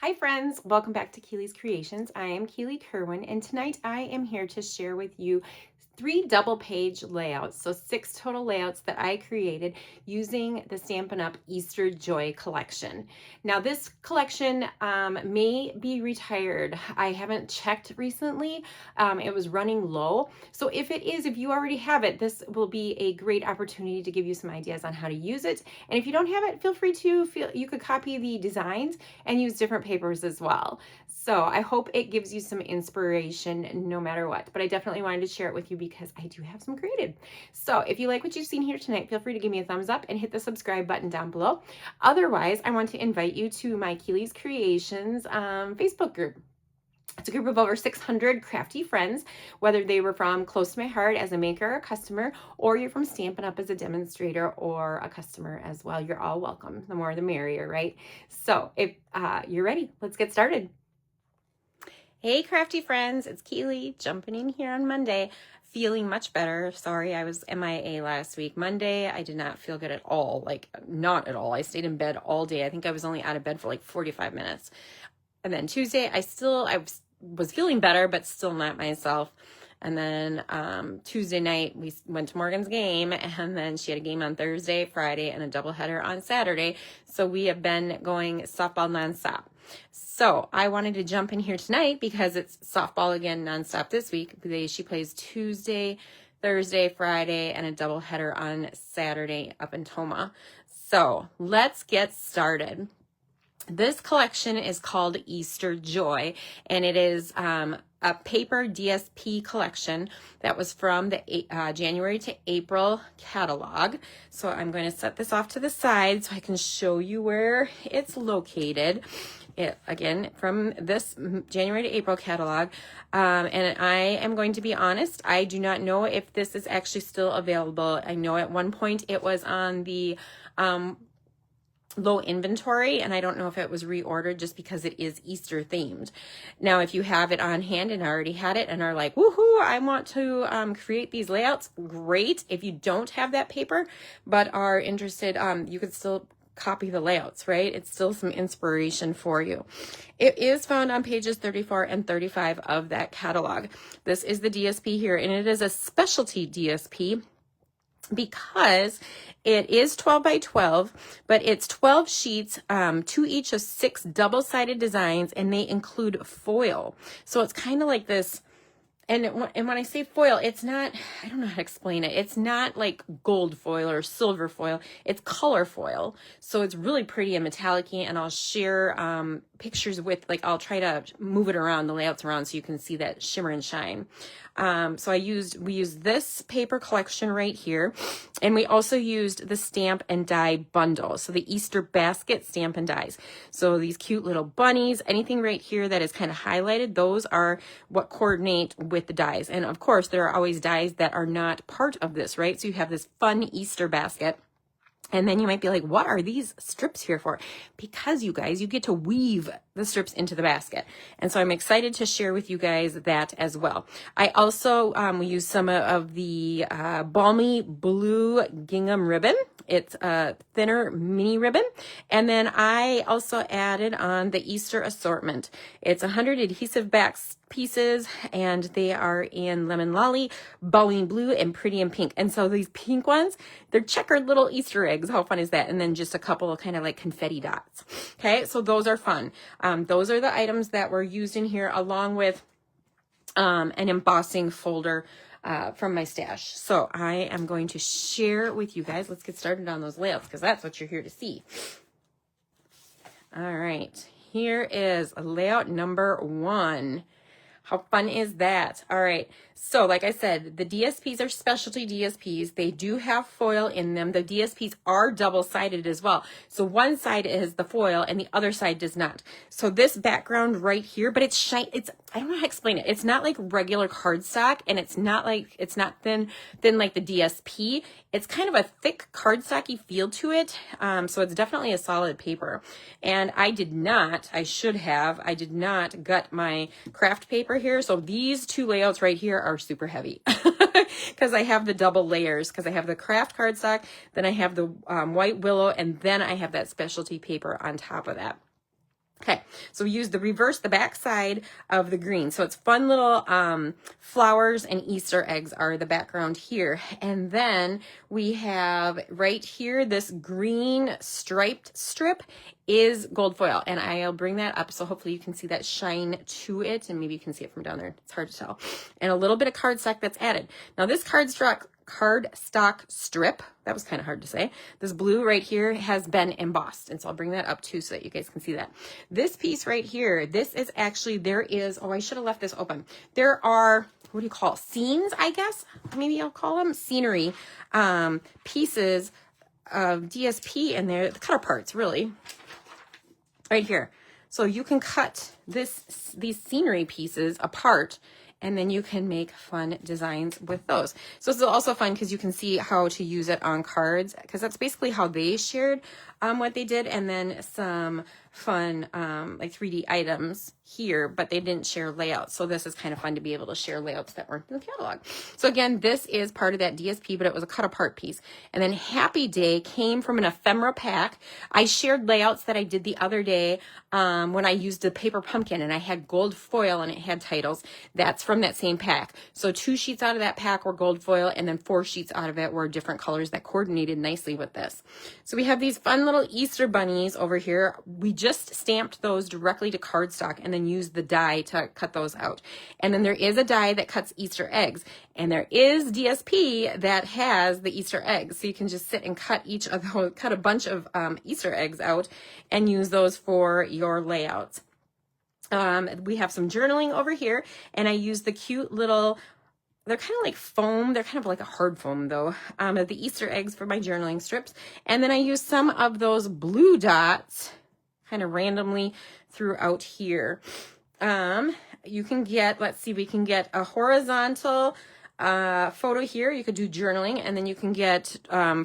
Hi friends, welcome back to Keeley's Creations. I am Keeley Kerwin, and tonight I am here to share with you 3 double page layouts, so 6 total layouts that I created using the Stampin' Up! Easter Joy collection. Now this collection may be retired. I haven't checked recently. It was running low. So if it is, if you already have it, this will be a great opportunity to give you some ideas on how to use it. And if you don't have it, feel free to you could copy the designs and use different papers as well. So I hope it gives you some inspiration no matter what, but I definitely wanted to share it with you because I do have some created. So if you like what you've seen here tonight, feel free to give me a thumbs up and hit the subscribe button down below. Otherwise, I want to invite you to my Keeley's Creations Facebook group. It's a group of over 600 crafty friends, whether they were from close to my heart as a maker or a customer, or you're from Stampin' Up! As a demonstrator or a customer as well. You're all welcome. The more the merrier, right? So if you're ready, let's get started. Hey crafty friends, it's Keeley jumping in here on Monday, feeling much better. Sorry, I was MIA last week. Monday, I did not feel good at all, like not at all. I stayed in bed all day. I think I was only out of bed for like 45 minutes. And then Tuesday, I was feeling better, but still not myself. And then Tuesday night, we went to Morgan's game, and then she had a game on Thursday, Friday, and a doubleheader on Saturday. So we have been going softball nonstop. So I wanted to jump in here tonight because it's softball again nonstop this week. She plays Tuesday, Thursday, Friday, and a doubleheader on Saturday up in Toma. So let's get started. This collection is called Easter Joy, and it is a paper DSP collection that was from the January to April catalog. So I'm going to set this off to the side so I can show you where it's located. Again, from this January to April catalog. And I am going to be honest, I do not know if this is actually still available. I know at one point it was on the low inventory, and I don't know if it was reordered just because it is Easter themed. Now, if you have it on hand and already had it and are like, woohoo, I want to create these layouts, great. If you don't have that paper but are interested, you could still copy the layouts, right? It's still some inspiration for you. It is found on pages 34 and 35 of that catalog. This is the DSP here, and it is a specialty DSP because it is 12 by 12, but it's 12 sheets, 2 each of 6 double-sided designs, and they include foil. So it's kind of like this. And when I say foil, it's not, I don't know how to explain it. It's not like gold foil or silver foil. It's color foil. So it's really pretty and metallic-y, and I'll share pictures with, like, I'll try to move it around, the layouts around, so you can see that shimmer and shine. So we used this paper collection right here, and we also used the stamp and die bundle. So the Easter basket stamp and dies. So these cute little bunnies, anything right here that is kind of highlighted, those are what coordinate with the dies. And of course, there are always dies that are not part of this, right? So you have this fun Easter basket. And then you might be like, what are these strips here for? Because you guys, you get to weave the strips into the basket. And so I'm excited to share with you guys that as well. I also use some of the Balmy Blue Gingham ribbon. It's a thinner mini ribbon. And then I also added on the Easter assortment. It's 100 adhesive back pieces, and they are in lemon lolly, Balmy Blue, and pretty in pink. And so these pink ones, they're checkered little Easter eggs. How fun is that? And then just a couple of kind of like confetti dots. Okay, so those are fun. Those are the items that were used in here, along with an embossing folder from my stash. So I am going to share with you guys. Let's get started on those layouts, because that's what you're here to see. All right, here is layout number 1. How fun is that? All right. So like I said, the DSPs are specialty DSPs. They do have foil in them. The DSPs are double-sided as well. So one side is the foil and the other side does not. So this background right here, but it's shiny. I don't know how to explain it. It's not like regular cardstock, and it's not thin like the DSP. It's kind of a thick cardstocky feel to it. So it's definitely a solid paper. And I did not gut my craft paper here. So these 2 layouts right here are super heavy because I have the double layers, because I have the craft cardstock, then I have the white willow, and then I have that specialty paper on top of that. Okay, so we use the back side of the green. So it's fun little flowers and Easter eggs are the background here. And then we have right here, this green striped strip is gold foil. And I'll bring that up so hopefully you can see that shine to it. And maybe you can see it from down there. It's hard to tell. And a little bit of cardstock that's added. Now this cardstock strip, that was kind of hard to say. This blue right here has been embossed. And so I'll bring that up too so that you guys can see that. This piece right here, this is actually, oh, I should have left this open. There are, what do you call it? Scenes, I guess? Maybe I'll call them scenery pieces of DSP in there, the cutter parts really, right here. So you can cut these scenery pieces apart and then you can make fun designs with those. So it's also fun because you can see how to use it on cards, because that's basically how they shared what they did, and then some fun like 3D items here, but they didn't share layouts. So this is kind of fun to be able to share layouts that weren't in the catalog. So again, this is part of that DSP, but it was a cut apart piece. And then Happy Day came from an ephemera pack. I shared layouts that I did the other day when I used a paper pumpkin and I had gold foil and it had titles. That's from that same pack. So 2 sheets out of that pack were gold foil, and then 4 sheets out of it were different colors that coordinated nicely with this. So we have these fun little Easter bunnies over here. We just stamped those directly to cardstock and then used the die to cut those out. And then there is a die that cuts Easter eggs, and there is DSP that has the Easter eggs. So you can just sit and cut cut a bunch of Easter eggs out and use those for your layouts. We have some journaling over here, and I use the cute little, they're kind of like foam. They're kind of like a hard foam though. The Easter eggs for my journaling strips. And then I use some of those blue dots kind of randomly throughout here. You can get, let's see, we can get a horizontal photo here. You could do journaling, and then you can get 5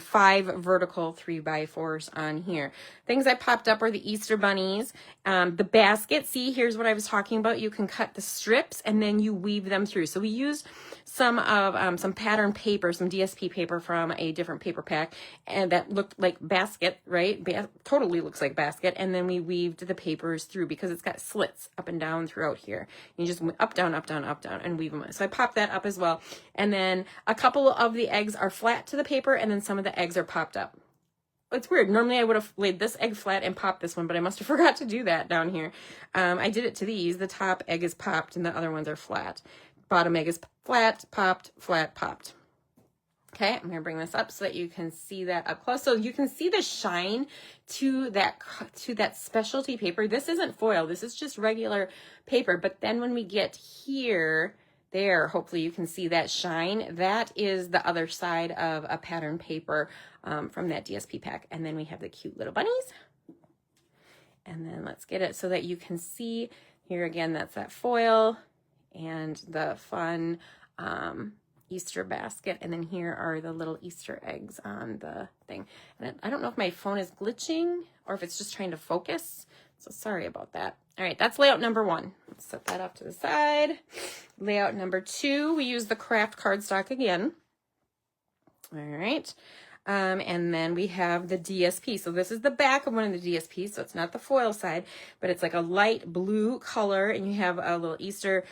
vertical 3x4s on here. Things I popped up are the Easter bunnies, the basket. See, here's what I was talking about. You can cut the strips and then you weave them through. So we used some of some pattern paper, some DSP paper from a different paper pack, and that looked like basket, right? Totally looks like basket. And then we weaved the papers through because it's got slits up and down throughout here. You just up, down, up, down, up, down, and weave them. So I popped that up as well. And then a couple of the eggs are flat to the paper, and then some of the eggs are popped up. It's weird. Normally I would have laid this egg flat and popped this one, but I must have forgot to do that down here. I did it to these. The top egg is popped and the other ones are flat. Bottom egg is flat, popped, flat, popped. Okay, I'm gonna bring this up so that you can see that up close. So you can see the shine to that specialty paper. This isn't foil, this is just regular paper. But then when we get here, there, hopefully you can see that shine. That is the other side of a pattern paper from that DSP pack. And then we have the cute little bunnies. And then let's get it so that you can see here again, that's that foil and the fun Easter basket. And then here are the little Easter eggs on the thing. And I don't know if my phone is glitching or if it's just trying to focus. So sorry about that. All right, that's layout number 1. Let's set that off to the side. Layout number 2, we use the craft cardstock again. All right. And then we have the DSP. So this is the back of one of the DSPs. So it's not the foil side, but it's like a light blue color. And you have a little Easter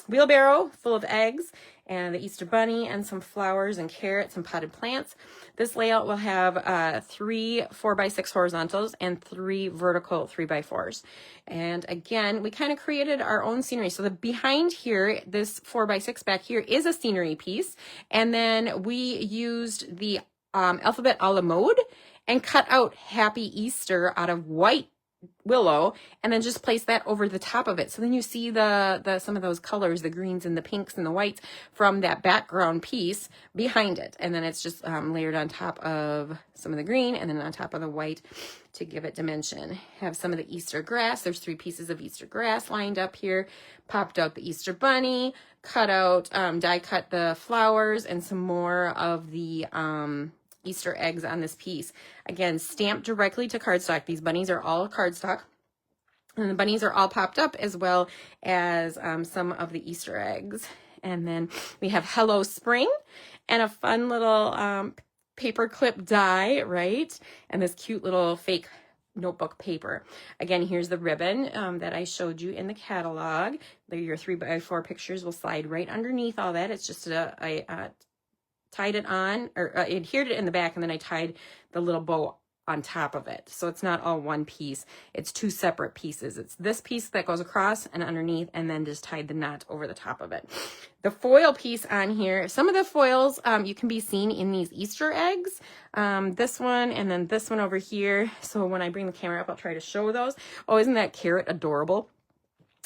wheelbarrow full of eggs and the Easter bunny and some flowers and carrots and potted plants. This layout will have 3 4x6 horizontals and 3 vertical 3x4s. And again, we kind of created our own scenery. So the behind here, this 4x6 back here is a scenery piece. And then we used the alphabet a la mode and cut out Happy Easter out of white willow and then just place that over the top of it. So then you see the some of those colors, the greens and the pinks and the whites from that background piece behind it. And then it's just layered on top of some of the green and then on top of the white to give it dimension. Have some of the Easter grass. There's 3 pieces of Easter grass lined up here. Popped out the Easter bunny, cut out, die cut the flowers and some more of the Easter eggs on this piece. Again, stamped directly to cardstock. These bunnies are all cardstock. And the bunnies are all popped up as well as some of the Easter eggs. And then we have Hello Spring and a fun little paper clip die, right? And this cute little fake notebook paper. Again, here's the ribbon that I showed you in the catalog. Your 3x4 pictures will slide right underneath all that. It's just I tied it on, or adhered it in the back, and then I tied the little bow on top of it. So it's not all one piece. It's two separate pieces. It's this piece that goes across and underneath, and then just tied the knot over the top of it. The foil piece on here, some of the foils you can be seen in these Easter eggs. This one and then this one over here. So when I bring the camera up, I'll try to show those. Oh, isn't that carrot adorable?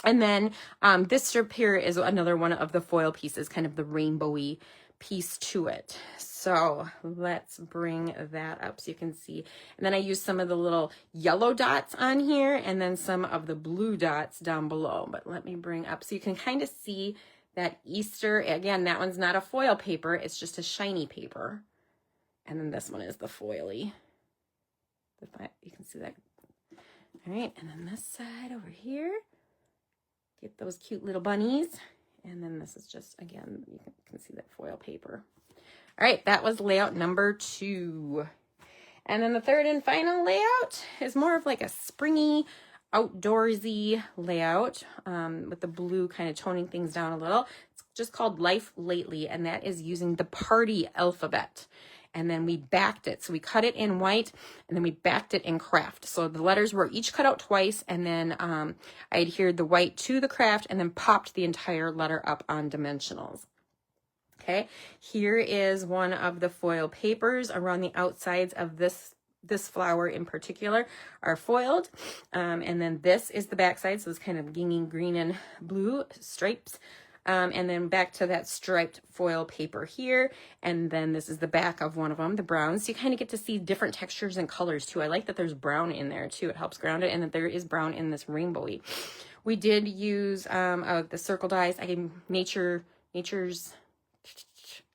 And then this strip here is another one of the foil pieces, kind of the rainbowy piece to it. So let's bring that up so you can see. And then I use some of the little yellow dots on here and then some of the blue dots down below. But let me bring up so you can kind of see that Easter. Again, that one's not a foil paper. It's just a shiny paper. And then this one is the foily. You can see that. All right. And then this side over here. Get those cute little bunnies. And then this is just, again, you can see that foil paper. All right, that was layout number 2. And then the third and final layout is more of like a springy, outdoorsy layout with the blue kind of toning things down a little. It's just called Life Lately, and that is using the party alphabet. And then we backed it. So we cut it in white, and then we backed it in craft. So the letters were each cut out twice, and then I adhered the white to the craft and then popped the entire letter up on dimensionals. Okay, here is one of the foil papers around the outsides of this flower in particular are foiled. And then this is the backside. So it's kind of gingham green and blue stripes. And then back to that striped foil paper here. And then this is the back of one of them, the brown. So you kind of get to see different textures and colors too. I like that there's brown in there too. It helps ground it, and that there is brown in this rainbowy. We did use the circle dies. Nature's,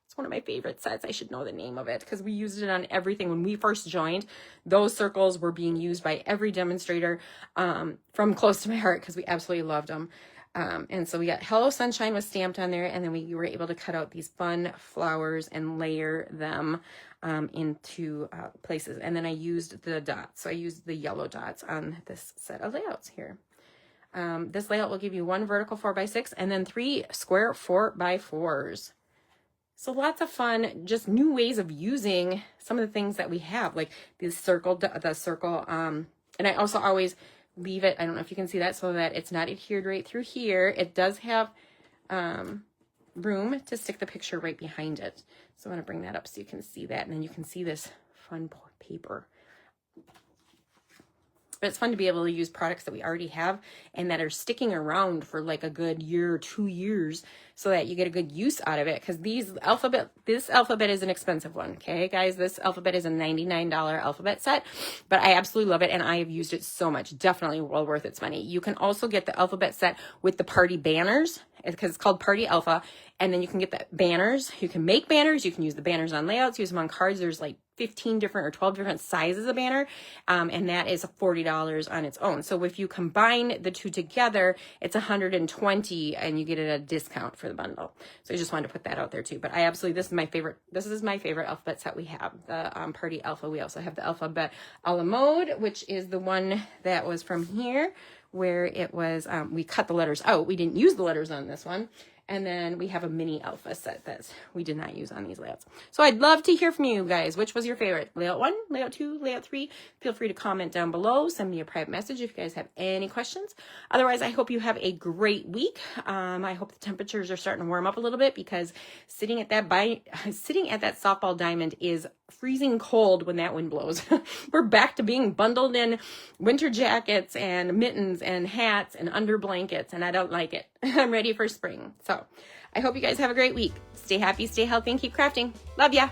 it's one of my favorite sets. I should know the name of it because we used it on everything. When we first joined, those circles were being used by every demonstrator from close to my heart because we absolutely loved them. And so we got Hello Sunshine was stamped on there, and then we were able to cut out these fun flowers and layer them into places. And then I used the dots. So I used the yellow dots on this set of layouts here. This layout will give you 1 vertical 4x6 and then 3 square 4x4s. So lots of fun, just new ways of using some of the things that we have, like the circle, and I also always leave it, I don't know if you can see that, so that it's not adhered right through here. It does have room to stick the picture right behind it. So I'm going to bring that up so you can see that, and then you can see this fun paper. But it's fun to be able to use products that we already have and that are sticking around for like a good year or 2 years so that you get a good use out of it. Because this alphabet is an expensive one. Okay, guys, this alphabet is a $99 alphabet set, but I absolutely love it. And I have used it so much. Definitely well worth its money. You can also get the alphabet set with the party banners because it's called Party Alpha. And then you can get the banners. You can make banners. You can use the banners on layouts, use them on cards. There's like 15 different or 12 different sizes of banner. And that is $40 on its own. So if you combine the two together, it's $120 and you get it at a discount for the bundle. So I just wanted to put that out there too. But I absolutely, this is my favorite alphabet set we have, the Party Alpha. We also have the Alphabet a la mode, which is the one that was from here, where it was, we cut the letters out. We didn't use the letters on this one. And then we have a mini alpha set that we did not use on these layouts. So I'd love to hear from you guys. Which was your favorite? Layout 1, layout 2, layout 3? Feel free to comment down below. Send me a private message if you guys have any questions. Otherwise, I hope you have a great week. I hope the temperatures are starting to warm up a little bit because sitting at that softball diamond is freezing cold when that wind blows. We're back to being bundled in winter jackets and mittens and hats and under blankets, and I don't like it. I'm ready for spring. So I hope you guys have a great week. Stay happy, stay healthy, and keep crafting. Love ya.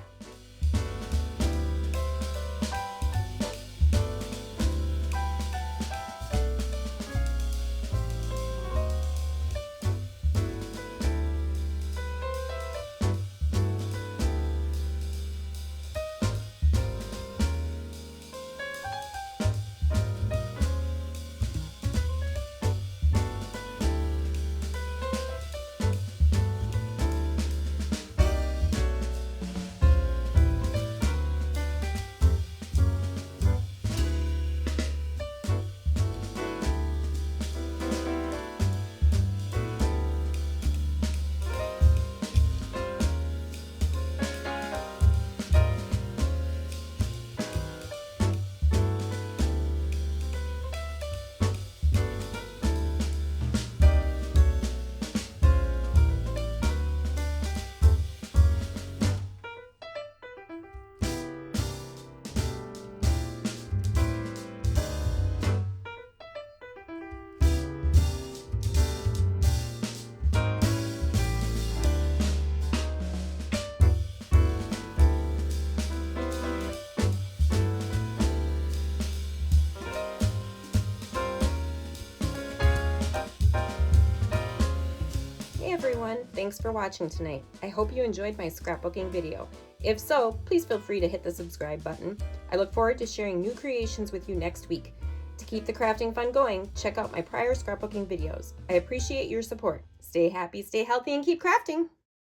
thanks for watching tonight. I hope you enjoyed my scrapbooking video. If so, please feel free to hit the subscribe button. I look forward to sharing new creations with you next week. To keep the crafting fun going, check out my prior scrapbooking videos. I appreciate your support. Stay happy, stay healthy, and keep crafting!